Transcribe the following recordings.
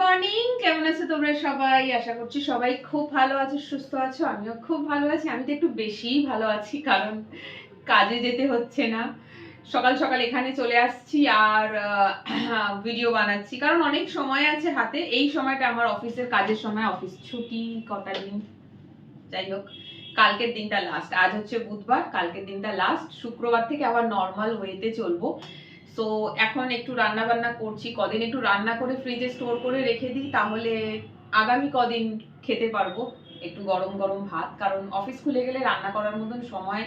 Morning, কেমন আছো তোমরা সবাই? আশা করছি সবাই খুব ভালো আছো, সুস্থ আছো। আমিও খুব ভালো আছি। আমি তো একটু বেশিই ভালো আছি, কারণ কাজে যেতে হচ্ছে না। সকাল সকাল এখানে চলে আসছি আর ভিডিও বানাচ্ছি, কারণ অনেক সময় আছে হাতে। এই সময়টা আমার অফিসের কাজের সময়, অফিস ছুটি কটা দিন। যাই হোক, কালকের দিনটা লাস্ট। আজ হচ্ছে বুধবার, কালকের দিনটা লাস্ট। শুক্রবার থেকে আবার নর্মাল ওয়েতে চলবো। তো এখন একটু রান্না বান্না করছি। কদিন একটু রান্না করে ফ্রিজে স্টোর করে রেখে দিই, তাহলে আগামী কদিন খেতে পারবো একটু গরম গরম ভাত। কারণ অফিস খুলে গেলে রান্না করার মতন সময়,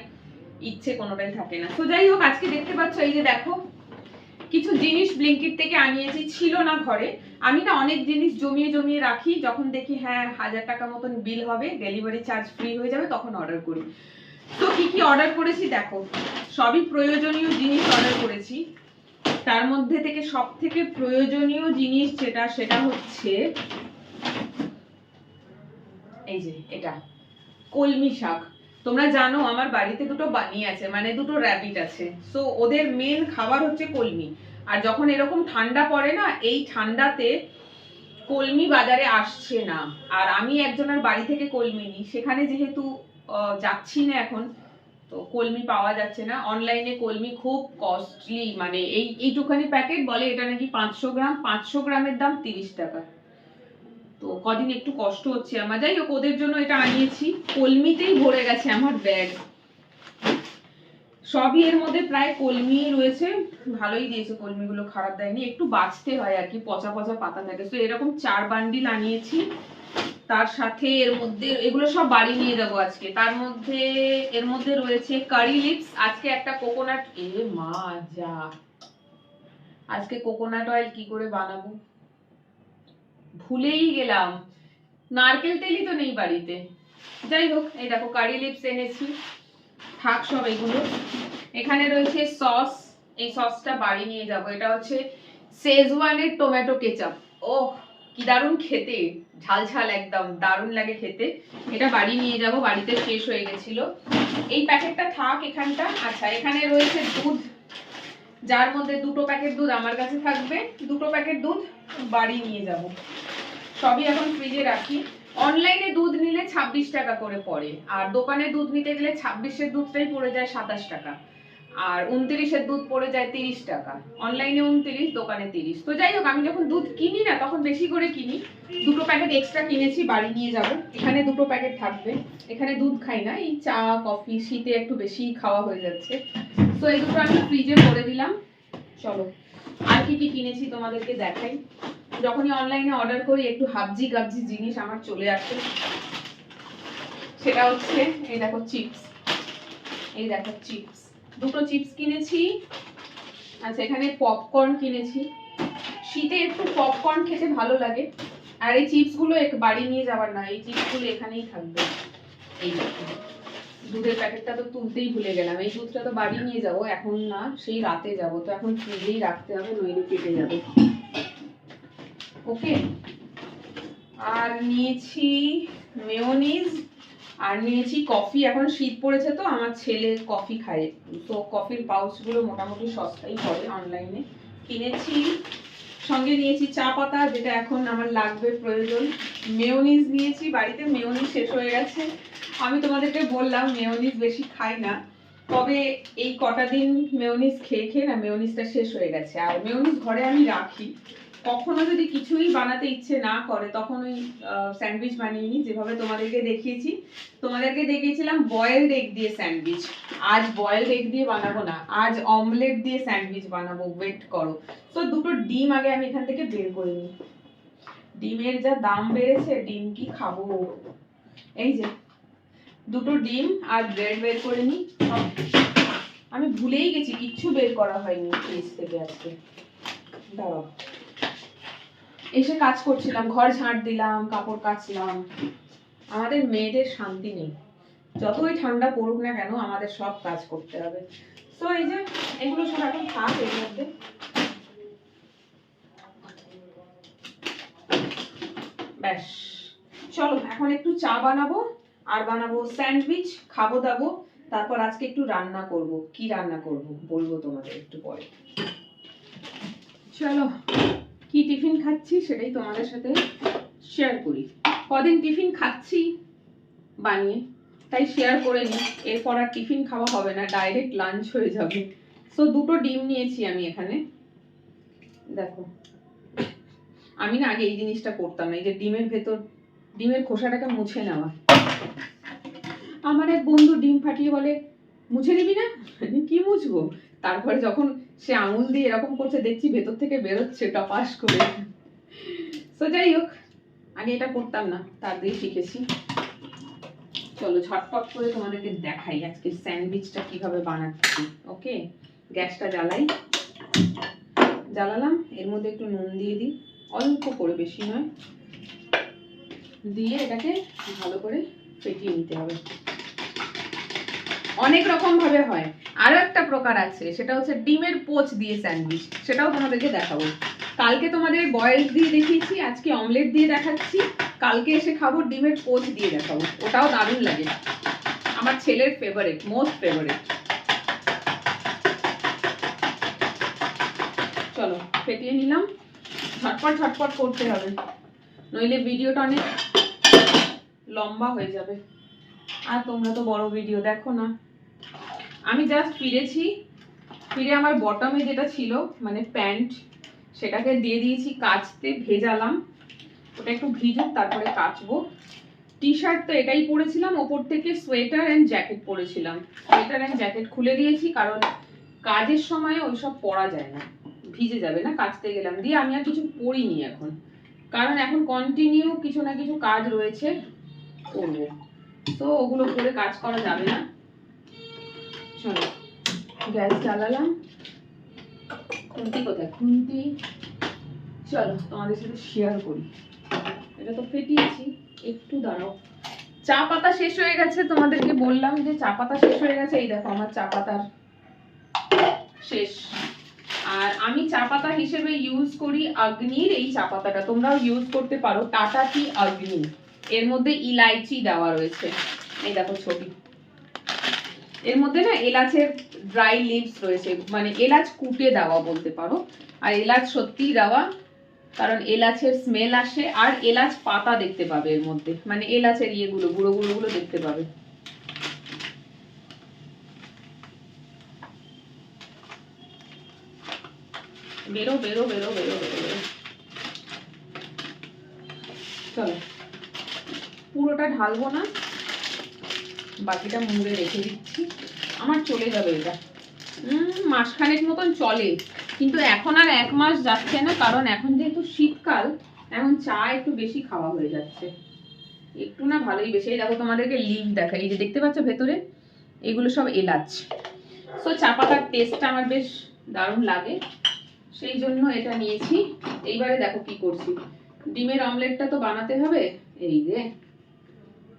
ইচ্ছে কোনোটাই থাকে না। তো যাই হোক, আজকে দেখতে পাচ্ছ এই যে দেখো, কিছু জিনিস ব্লিঙ্কিট থেকে আনিয়েছি, ছিল না ঘরে। আমি না অনেক জিনিস জমিয়ে জমিয়ে রাখি, যখন দেখি হ্যাঁ 1000 টাকা মতন বিল হবে, ডেলিভারি চার্জ ফ্রি হয়ে যাবে, তখন অর্ডার করি। তো কি কি অর্ডার করেছি দেখো, সবই প্রয়োজনীয় জিনিস অর্ডার করেছি। তার মধ্যে থেকে সব থেকে প্রয়োজনীয় জিনিস সেটা হচ্ছে এই যে এটা, কলমি শাক। তোমরা জানো আমার বাড়িতে দুটো বানি আছে, মানে দুটো র‍্যাবিট আছে। সো ওদের মেন খাবার হচ্ছে কলমি। আর যখন এরকম ঠান্ডা পড়ে না, এই ঠান্ডাতে কলমি বাজারে আসছে না। আর আমি একজনের বাড়ি থেকে কলমি নিই, সেখানে যেহেতু যাচ্ছি না এখন, তো কলমি পাওয়া যাচ্ছে না। অনলাইনে কলমি খুব কস্টলি, মানে এইটুখানি প্যাকেট বলে এটা নাকি 500 গ্রাম, 500 গ্রামের দাম 30 টাকা। তো কদিন একটু কষ্ট হচ্ছে আমার। যাই হোক, ওদের জন্য এটা আনিয়েছি। কলমিতেই ভরে গেছে আমার ব্যাগ। সবই এর মধ্যে প্রায় কলমি রয়েছে। ভালোই দিয়েছে কলমিগুলো, খারাপ দেয়নি। একটু বাঁচতে হয় আর কি, পচা পচা পাতা থাকে। তো এরকম 4 বান্ডিল আনিয়েছি। তার সাথে এর মধ্যে এগুলো সব বাড়ি নিয়ে যাবো আজকে। তার মধ্যে এর মধ্যে রয়েছে কারি লিভস। আজকে একটা কোকোনাট, মা যা, আজকে কোকোনাট অয়েল কি করে বানাবো ভুলেই গেলাম। নারকেল তেলই তো নেই বাড়িতে। যাই হোক, এই দেখো কারি লিভস এনেছি, থাক সব এগুলো। এখানে রয়েছে সস, এই সসটা বাড়ি নিয়ে যাব। এটা হচ্ছে শেজওয়ানের টমেটো কেচাপ। ওহ কি দারুণ খেতে, ঝাল ঝাল একদম দারুণ লাগে খেতে। এটা বাড়ি নিয়ে যাব, বাড়িতে শেষ হয়ে গেছিল। এই প্যাকেটটা থাক এখানটা। আচ্ছা, এখানে রয়েছে দুধ, যার মধ্যে 2টো প্যাকেট দুধ আমার কাছে থাকবে, 2টো প্যাকেট দুধ বাড়ি নিয়ে যাব। সবই এখন ফ্রিজে রাখি। অনলাইনে দুধ নিলে 26 টাকা করে পড়ে, আর দোকানে দুধ নিতে গেলে 26-এর দুধটাই পড়ে যায় 27 টাকা, আর 29-এর দুধ পড়ে যায় 30 টাকা। অনলাইনে 29, দোকানে 30। তো যাই হোক, আমি যখন দুধ কিনি না তখন বেশি করে কিনি। 2টো প্যাকেট এক্সট্রা কিনেছি, বাড়ি নিয়ে যাব। এখানে 2টো প্যাকেট থাকবে। এখানে দুধ খাই না, এই চা কফি শীতে একটু বেশি খাওয়া হয়ে যাচ্ছে। তো এই দুটো আমি ফ্রিজে ভরে দিলাম। চলো আর কি কি কিনেছি তোমাদেরকে দেখাই। যখনই অনলাইনে অর্ডার করি একটু হাবজি গাবজি জিনিস আমার চলে আসে। সেটা হচ্ছে এই দেখো চিপস, এই দেখো চিপস, 2টো চিপস কিনেছি। আচ্ছা, এখানে পপকর্ন কিনেছি। শীতে একটু পপকর্ন খেতে ভালো লাগে। আর এই চিপস গুলো বাড়ি নিয়ে যাবার না, এই চিপস গুলো এখানেই থাকবে। এই দেখো, দুধের প্যাকেটটা তো তুলতেই ভুলে গেলাম। এই দুধটা তো বাড়ি নিয়ে যাব, এখন না, সেই রাতে যাব। তো এখন ফ্রিজেই রাখতে হবে, নইলে কেটে যাবে। ওকে। আর নিয়েছি মেয়োনিজ, আর নিয়েছি কফি। এখন শীত পড়েছে তো আমার ছেলে কফি খায়, তো কফির পাউচগুলো মোটামুটি সস্তাই পড়ে অনলাইনে, কিনেছি। সঙ্গে নিয়েছি চা পাতা, যেটা এখন আমার লাগবে, প্রয়োজন। মেয়োনিজ নিয়েছি, বাড়িতে মেয়োনিজ শেষ হয়ে গেছে। আমি তোমাদেরকে বললাম মেয়োনিজ বেশি খাই না, তবে এই কটা দিন মেয়োনিজ খেয়ে খেয়ে না মেয়োনিজটা শেষ হয়ে গেছে। আর মেয়োনিজ ঘরে আমি রাখি, কখনো যদি কিছুই বানাতে ইচ্ছে না করে তখন ওই স্যান্ডউইচ বানিয়ে নিই, যেভাবে তোমাদেরকে দেখিয়েছিলাম বয়েলড এগ দিয়ে স্যান্ডউইচ। আজ বয়েলড এগ দিয়ে বানাবো না, আজ অমলেট দিয়ে স্যান্ডউইচ বানাবো, ওয়েট করো। তো 2টো ডিম আগে আমি এখান থেকে বের করে নিই। ডিমের যা দাম বেড়েছে, ডিম কি খাবো। এই যে 2টো ডিম আর ব্রেড বের করে নিই। আমি ভুলেই গেছি, কিচ্ছু বের করা হয়নি ফ্রিজ থেকে আজকে। দাঁড়াও, এসে কাজ করছিলাম, ঘর ঝাঁট দিলাম, কাপড় কাচলাম। আমাদের মেয়েদের শান্তি নেই, যতই ঠান্ডা পড়ুক না কেন আমাদের সব কাজ করতে হবে। তো এই যে এগুলো সব এখন থাক এর মধ্যে। ব্যাস, চলো এখন একটু চা বানাবো, আর বানাবো স্যান্ডউইচ, খাবো দাবো। তারপর আজকে একটু রান্না করব। কি রান্না করব বলবো তোমাদের একটু পরে। চলো কি টিফিন খাচ্ছি সেটাই তোমাদের সাথে শেয়ার করি। কদিন টিফিন খাচ্ছি বানিয়ে, তাই শেয়ার করে নিই। এরপর আর টিফিন খাওয়া হবে না, ডাইরেক্ট লাঞ্চ হয়ে যাবে। সো 2টো ডিম নিয়েছি আমি এখানে। দেখো, আমি না আগে এই জিনিসটা করতাম না, এই যে ডিমের খোসাটাকে মুছে নেওয়া। আমার এক বন্ধু ডিম ফাটিয়ে বলে, মুছে নিবি না? কি মুছবো? তারপরে যখন সে আঙুল দিয়ে এরকম করছে, দেখছি ভেতর থেকে বেরোচ্ছে টপাস করে। তো যাই হোক, আগে এটা করতাম না, তার দিয়ে শিখেছি। চলো ঝটপট করে তোমাদেরকে দেখাই আজকে স্যান্ডউইচটা কিভাবে বানাচ্ছি। ওকে, গ্যাসটা জ্বালালাম। এর মধ্যে একটু নুন দিয়ে দিই, অল্প করে, বেশি নয়। দিয়ে এটাকে ভালো করে ফেটিয়ে নিতে হবে। অনেক রকম ভাবে হয়, আরো একটা প্রকার আছে, সেটা হচ্ছে ডিমের পোচ দিয়ে স্যান্ডউইচ। সেটাও তোমাদেরকে দেখাবো। কালকে তোমাদের বয়েল দিয়ে দেখিয়েছি, আজকে অমলেট দিয়ে দেখাচ্ছি। কালকে এসে খাবো ডিমের পোচ দিয়ে দেখাবো, ওটাও দারুণ লাগে। আমার ছেলের ফেভারিট, মোস্ট ফেভারিট। চলো ফেটিয়ে নিলাম। ঝটপট করতে হবে, নইলে ভিডিওটা অনেক লম্বা হয়ে যাবে। আর তোমরা তো বড় ভিডিও দেখো না। আমি জাস্ট ফিরে আমার বটমে যেটা ছিল, মানে প্যান্ট, সেটাকে দিয়ে দিয়েছি কাচতে, ভেজালাম। ওটা একটু ভিজুক, তারপরে কাচবো। টি শার্ট তো এটাই পরেছিলাম, ওপর থেকে সোয়েটার অ্যান্ড জ্যাকেট পরেছিলাম। সোয়েটার অ্যান্ড জ্যাকেট খুলে দিয়েছি, কারণ কাজের সময় ওইসব পরা যায় না, ভিজে যাবে না। কাচতে গেলাম, দিয়ে আমি আর কিছু পরিনি এখন, কারণ এখন কন্টিনিউ কিছু না কিছু কাজ রয়েছে, করবো। তো ওগুলো করে কাজ করা যাবে না। চলো গ্যাস জ্বালালাম। খুন্তি কোথায়? খুন্তি। চলো তোমাদের সাথে শেয়ার করি। এটা তো ফেটিয়েছি, একটু দাঁড়াও। চা পাতা শেষ হয়ে গেছে, তোমাদেরকে বললাম যে চা পাতা শেষ হয়ে গেছে। এই দেখো আমার চা পাতার শেষ। আর আমি চা পাতা হিসেবে ইউজ করি অগ্নির এই চা পাতাটা, তোমরাও ইউজ করতে পারো, টাটা টি অগ্নি। এর মধ্যে ইলাইচি দেওয়া রয়েছে, এই দেখো ছবি। এর মধ্যে না এলাচের ড্রাই লিভস রয়েছে, মানে এলাচ কুটে দেওয়া বলতে পারো। আর এলাচ সত্যিই দেওয়া, কারণ এলাচের স্মেল আসে। আর এলাচ পাতা দেখতে পাবে এর মধ্যে, মানে এলাচের ইয়েগুলো, গুঁড়ো গুলো দেখতে পাবে। বেরো। চলো পুরোটা ঢালবো না, বাকিটা মুড়ে রেখে দিচ্ছি। আমার চলে যাবে এটা, মাসখানেক মতন চলে। কিন্তু এখন আর 1 মাস যাচ্ছে না, কারণ এখন যেহেতু শীতকাল, এখন চা একটু বেশি খাওয়া হয়ে যাচ্ছে। একটু না ভালোই বেশি। দেখো তোমাদেরকে লিভ দেখাই, এই যে দেখতে পাচ্ছ ভেতরে, এগুলো সব এলাচ। সো চা পাতার টেস্টটা আমার বেশ দারুণ লাগে, সেই জন্য এটা নিয়েছি। এইবারে দেখো কি করছি, ডিমের অমলেটটা তো বানাতে হবে। এই যে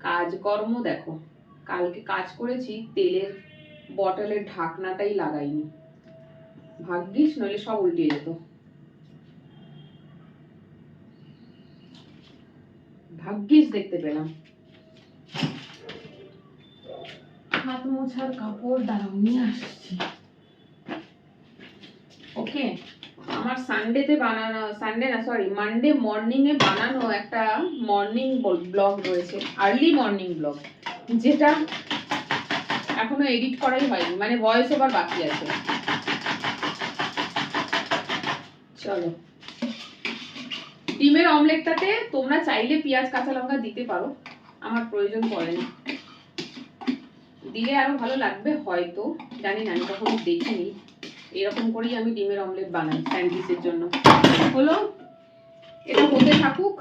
কাজকর্ম দেখো, কালকে কাজ করেছি, তেলের বটলের ঢাকনাটাই লাগাইনি, ভাগ্যিস, নইলে সব উল্টে যেত। ভাগ্যিস দেখতে পেলাম। হাত মোছার কাপড় দাঁড়াও নিয়ে আসছি। ওকে, আমার মানডে মর্নিং এ বানানো একটা মর্নিং ব্লগ রয়েছে, আর্লি মর্নিং ব্লগ, যেটা এখনো এডিট করাই হয়নি, মানে ভয়েস ওভার বাকি আছে। চলো, ডিমের অমলেটটাতে তোমরা চাইলে পেঁয়াজ কাঁচা লঙ্কা দিতে পারো, আমার প্রয়োজন পড়ে না। দিলে আরো ভালো লাগবে হয়তো, জানি না, আমি কখনো দেখিনি। এরকম করেই আমি ডিমের অমলেট বানাই স্যান্ডউইচের জন্য। হলো, এটা হতে থাকুক।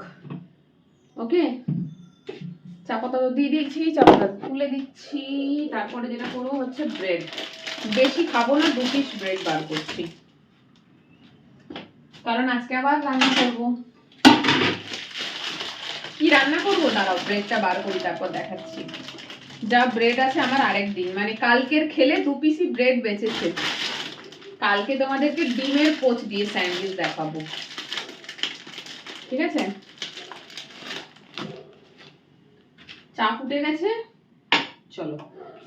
ওকে, চা পাতা দিয়ে দিয়েছি, চা পাতা তুলে দিচ্ছি। তারপরে যেটা করবো হচ্ছে ব্রেড। বেশি খাবো না, 2 পিস ব্রেড বার করছি, কারণ আজকে আবার রান্না করবো। কি রান্না করবো দাঁড়াও, ব্রেডটা বার করি, তারপর দেখাচ্ছি। যা ব্রেড আছে আমার আরেকদিন, মানে কালকের খেলে 2 পিসই ব্রেড বেঁচেছে। কালকে তোমাদেরকে ডিমের পোচ দিয়ে স্যান্ডউইচ দেখাবো, ঠিক আছে? চা ফুটে গেছে। চলো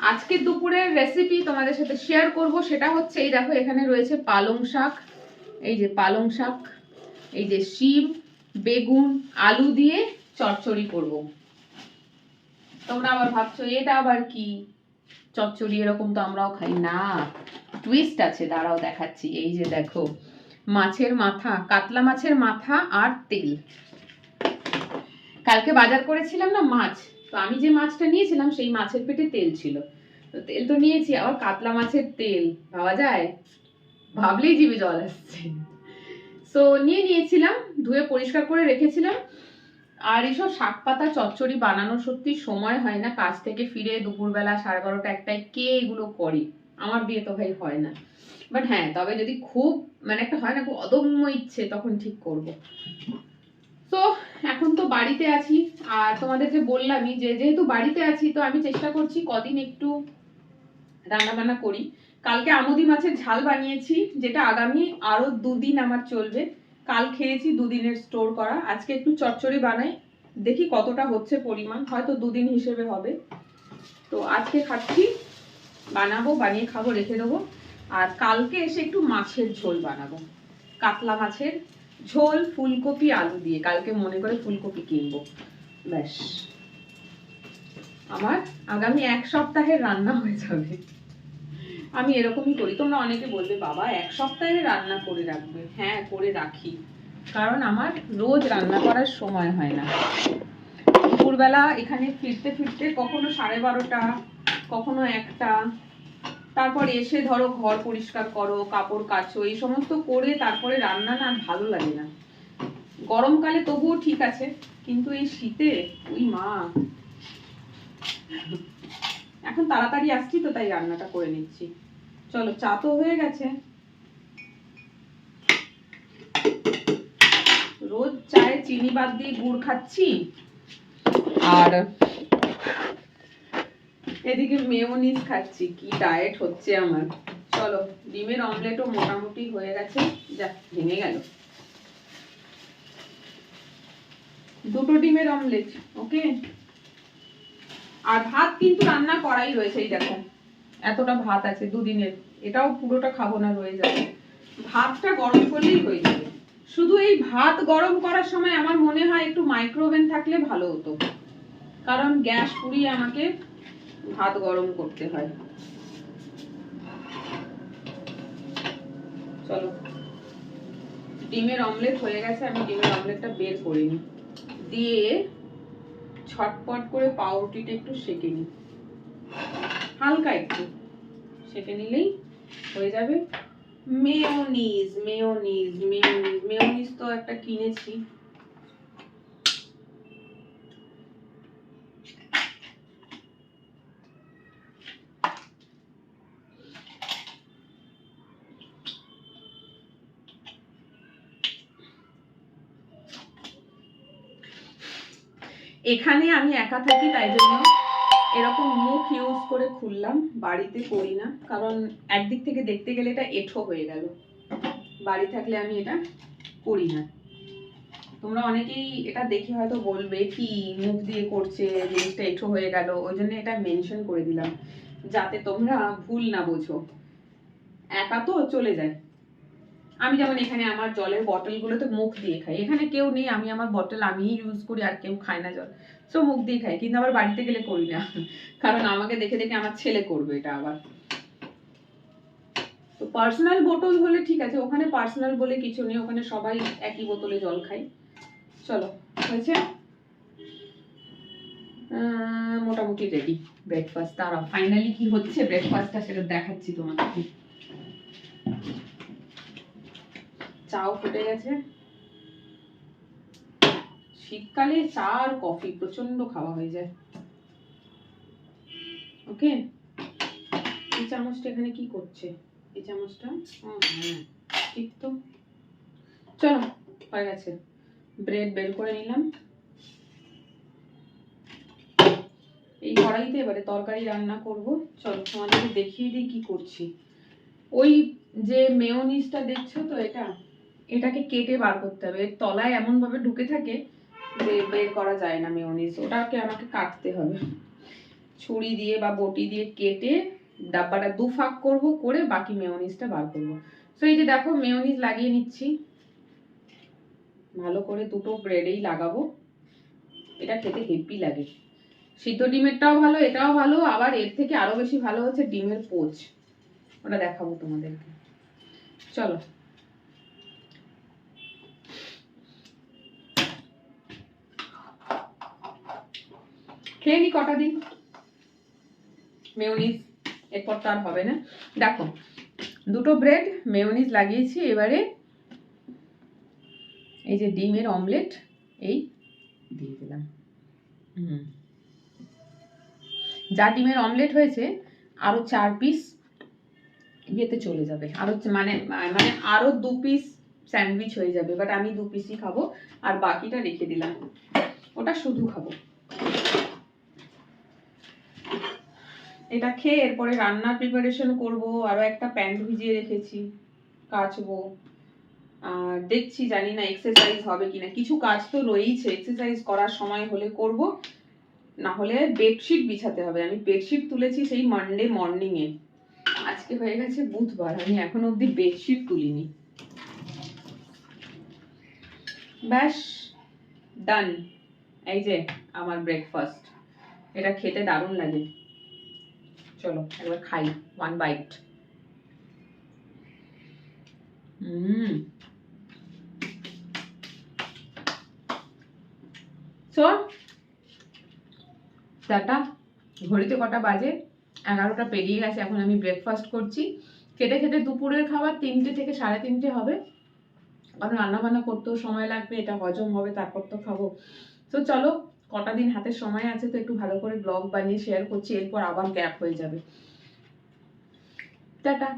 আজকে দুপুরের রেসিপি তোমাদের সাথে শেয়ার করব, সেটা হচ্ছে এই দেখো, এখানে রয়েছে পালং শাক। এই যে পালং শাক, এই যে শিম, বেগুন, আলু দিয়ে চচ্চড়ি করব। তোমরা আবার ভাবছো এটা আবার কি চচ্চড়ি, এরকম তো আমরাও খাই না, টুইস্ট আছে, দাঁড়াও দেখাচ্ছি। এই যে দেখো, মাছের মাথা, কাতলা মাছের মাথা আর তেল। কালকে বাজার করেছিলাম না মাছ, তো আমি যে মাছটা নিয়েছিলাম সেই মাছের পেটে তেল ছিল, তো তেল তো নিয়েছি, আবার কাতলা মাছের তেল পাওয়া যায়, ভাবলেই জিভে জল আসছে। তো নিয়েছিলাম, ধুয়ে পরিষ্কার করে রেখেছিলাম। আর এইসব শাক পাতা চচ্চড়ি বানানোর সত্যি সময় হয় না, কাজ থেকে ফিরে দুপুরবেলা 12:30 একটায় কে এগুলো করে, আমার বিয়ে তো ভাই হয় না। বাট হ্যাঁ, তবে যদি খুব মানে একটা হয় না খুব অদম্য ইচ্ছে, তখন ঠিক করব। তো এখন তো বাড়িতে আছি, আর তোমাদেরকে বললামই যে যেহেতু বাড়িতে আছি, তো আমি চেষ্টা করছি কদিন একটু রান্না বান্না করি। কালকে আমুদি মাছের ঝাল বানিয়েছি, যেটা আগামী আরো 2 দিন আমার চলবে। কাল খেয়েছি 2 দিনের স্টোর করা, আজকে একটু চচ্চড়ি বানাই, দেখি কতটা হচ্ছে পরিমাণ, হয়তো 2 দিন হিসেবে হবে। তো আজকে খাচ্ছি, বানাবো, বানিয়ে খাবো, রেখে দেবো। আর কালকে এসে একটু মাছের ঝোল বানাবো, কাতলা মাছের ঝোল, ফুলকপি আলু দিয়ে। কালকে মনে করে ফুলকপি কিনবো, ব্যাস আমার আগামী 1 সপ্তাহের রান্না হয়ে যাবে। আমি এরকমই করি। তোমরা অনেকে বলবে বাবা 1 সপ্তাহে রান্না করে রাখবে, হ্যাঁ করে রাখি, কারণ আমার রোজ রান্না করার সময় হয় না। দুপুরবেলা এখানে ফিরতে ফিরতে কখনো 12:30, কখনো 1টা, তারপর এসে ধরো ঘর পরিষ্কার করো, কাপড় কাচো, এই সমস্ত করে তারপরে রান্না না ভালো লাগে না। গরমকালে তবুও ঠিক আছে, কিন্তু এই শীতে ওই মা, এখন তাড়াতাড়ি আসছি তো তাই রান্নাটা করে নিচ্ছি। চলো, চা তো হয়ে গেছে। রোজ চায়ে চিনি বাদ দিয়ে গুড় খাচ্ছি, আর এদিকে মেয়োনিজ খাচ্ছি। কি ডায়েট হচ্ছে আমার। চলো, ডিমের অমলেটও মোটামুটি হয়ে গেছে, যা ভেঙে গেল। 2টো ডিমের অমলেট, ওকে। আর ভাত কিন্তু রান্না করাই রয়েছে, এই দেখো এতটা ভাত আছে 2 দিনের, এটাও পুরোটা খাবো না, রয়ে যাবে। ভাতটা গরম করলেই হয়ে যাবে। শুধু এই ভাত গরম করার সময় আমার মনে হয় একটু মাইক্রোওভেন থাকলে ভালো হতো, কারণ গ্যাস পুড়িয়ে আমাকে ভাত গরম করতে হয়। চলো, ডিমের অমলেট হয়ে গেছে, আমি ডিমের অমলেটটা বের করে নিই, দিয়ে ছটপট করে পাউরুটিটা একটু সেঁকে নিই, হালকা একটু সেঁকে নিলেই হয়ে যাবে। মেয়োনিজ মেয়োনিজ মেয়োনিজ মেয়োনিজ তো একটা কিনেছি। এখানে আমি একা থাকি, তাই জন্য এরকম মুখ ইউজ করে খুললাম, বাড়িতে করি না, কারণ একদিক থেকে দেখতে গেলে এটা এঁঠো হয়ে গেল, বাড়ি থাকলে আমি এটা করি না। তোমরা অনেকেই এটা দেখে হয়তো বলবে কি মুখ দিয়ে করছে, জিনিসটা এঁঠো হয়ে গেল, ওই জন্য এটা মেনশন করে দিলাম, যাতে তোমরা ভুল না বোঝো। একা তো চলে যায়। আমি যেমন এখানে আমার জলের বটলগুলোতে মুখ দিয়ে খাই, এখানে কেউ নেই, আমি আমার বটল আমিই ইউজ করি, আর কেউ খায় না জল, তো মুখ দিয়ে খাই। কিন্তু আবার বাড়িতে গেলে করি না, কারণ আমাকে দেখে দেখে আমার ছেলে করবে এটা আবার। তো পার্সোনাল বোতল হলে ঠিক আছে, ওখানে পার্সোনাল বলে কিছু নেই, ওখানে সবাই একই বোতলে জল খাই। চলো, হয়েছে, মোটামুটি রেডি ব্রেকফাস্ট। দাঁড়াও, ফাইনালি কি হচ্ছে ব্রেকফাস্টটা সেটা দেখাচ্ছি তোমাদেরকে। চাও ফুটে গেছে। শীতকালে চা আর কফি প্রচন্ড খাওয়া হয়ে যায়। ওকে, এই চামচটা এখানে কি করছে? এই চামচটা, হ্যাঁ ঠিক তো। চলো, হয়ে গেছে। ব্রেড বের করে নিলাম। এই কড়াইতে এবারে তরকারি রান্না করব। চলো তোমাদেরকে দেখিয়ে দিই কি করছি। ওই যে মেয়োনিজটা দেখছো তো, এটাকে কেটে বার করতে হবে, এর তলায় এমন ভাবে ঢুকে থাকে যে বের করা যায় না মেয়োনিজ, ওটাকে আমাকে কাটতে হবে ছুরি দিয়ে বা বটি দিয়ে, কেটে ডাব্বাটা 2 ফাঁক করব, করে বাকি মেয়োনিজটা বার করব। তো এই যে দেখো মেয়োনিজ লাগিয়ে নিচ্ছি। ভালো করে দুটো ব্রেডেই লাগাবো। এটা খেতে হেভি লাগে। সিদ্ধ ডিমেরটাও ভালো, এটাও ভালো, আবার এর থেকে আরো বেশি ভালো হচ্ছে ডিমের পোচ, ওটা দেখাবো তোমাদেরকে। চলো খেয়ে নি কটা দিন মেয়োনিজ, এরপর তো আর হবে না। দেখো দুটো ব্রেড মেয়োনিজ লাগিয়েছি, এবারে এই যে ডিমের অমলেট এই দিয়ে দিলাম। যা ডিমের অমলেট হয়েছে আরো 4 পিস ইয়েতে চলে যাবে, আরো মানে মানে আরো 2 পিস স্যান্ডউইচ হয়ে যাবে, বাট আমি 2 পিসই খাবো আর বাকিটা রেখে দিলাম, ওটা শুধু খাবো। এটা খেয়ে এরপরে রান্নার প্রিপারেশন করব। আরো একটা প্যান্ট ভিজিয়ে রেখেছি, কাচবো। আর দেখছি, জানি না এক্সারসাইজ হবে কিনা, কিছু কাজ তো রয়েইছে, এক্সারসাইজ করার সময় হলে করব, না হলে বেডশিট বিছাতে হবে। আমি বেডশিট তুলেছি সেই মানডে মর্নিং এ, আজকে হয়ে গেছে বুধবার, আমি এখন অবধি বেডশিট তুলিনি। ব্যাস ডান। এই যে আমার ব্রেকফাস্ট, এটা খেতে দারুণ লাগে। চলো একবার খাই, 1 বাইট। So tata. ঘড়িতে কটা বাজে? 11টা পেরিয়ে গেছে। এখন আমি ব্রেকফাস্ট করছি। খেতে খেতে দুপুরের খাবার 3টে থেকে 3:30 হবে, কারণ রান্না বান্না করতেও সময় লাগবে, এটা হজম হবে, তারপর তো খাবো। তো চলো, কটা দিন হাতে সময় আছে, তো একটু ভালো করে ব্লগ বানিয়ে শেয়ার করছি, এরপর আবার গ্যাপ হয়ে যাবে। টাটা।